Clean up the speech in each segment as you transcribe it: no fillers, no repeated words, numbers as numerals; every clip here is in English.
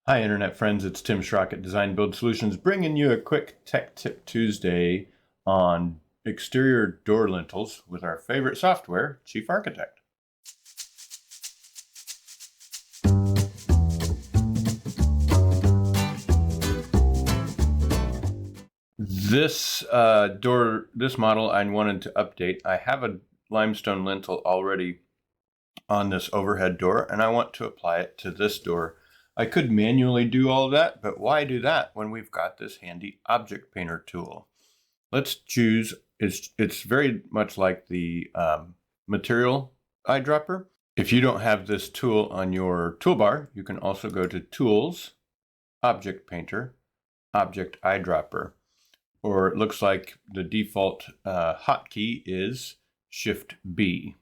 Hi Internet friends, it's Tim Schrock at Design Build Solutions bringing you a quick Tech Tip Tuesday on exterior door lintels with our favorite software, Chief Architect. This model I wanted to update. I have a limestone lintel already on this overhead door and I want to apply it to this door. I could manually do all that, but why do that when we've got this handy Object Painter tool? Let's choose, it's very much like the material eyedropper. If you don't have this tool on your toolbar, you can also go to Tools, Object Painter, Object Eyedropper, or it looks like the default hotkey is Shift B.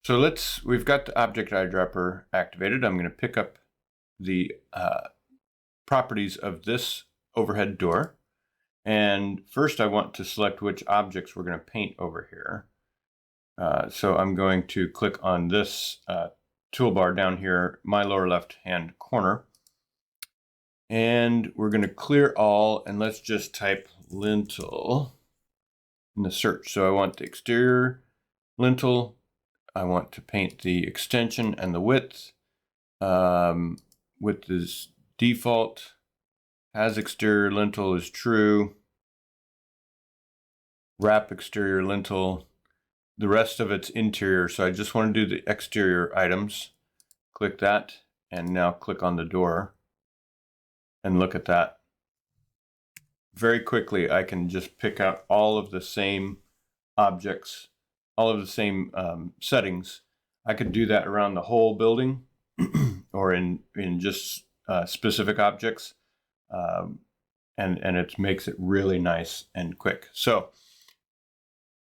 So we've got the Object Eyedropper activated. I'm going to pick up the properties of this overhead door. And first I want to select which objects we're going to paint over here. So I'm going to click on this toolbar down here, my lower left hand corner. And we're going to clear all, and let's just type lintel in the search. So I want the exterior lintel. I want to paint the extension and the width. Width is default. Has exterior lintel is true. Wrap exterior lintel. The rest of it's interior, so I just want to do the exterior items. Click that, and now click on the door. And look at that. Very quickly, I can just pick out all of the same objects, all of the same settings. I could do that around the whole building or in just specific objects. And it makes it really nice and quick. So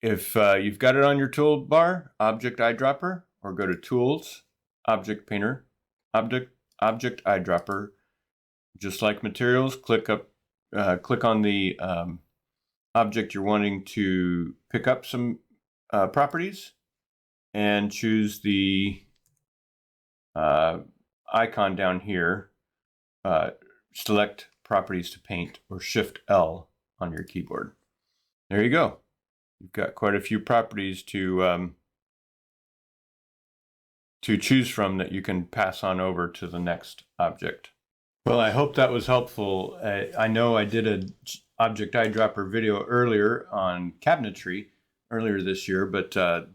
if you've got it on your toolbar, Object Eyedropper, or go to Tools, Object Painter, Object Eyedropper. Just like materials, click on the object you're wanting to pick up some properties, and choose the icon down here. Select properties to paint, or Shift L on your keyboard. There you go. You've got quite a few properties to choose from that you can pass on over to the next object. Well, I hope that was helpful. I know I did an Object Eyedropper video earlier on cabinetry earlier this year, but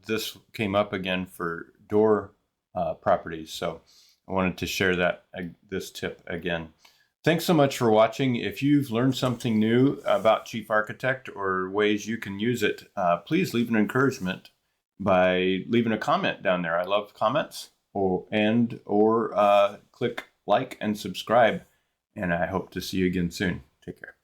this came up again for door properties. So I wanted to share this tip again. Thanks so much for watching. If you've learned something new about Chief Architect or ways you can use it, please leave an encouragement by leaving a comment down there. I love comments, or click like and subscribe, and I hope to see you again soon. Take care.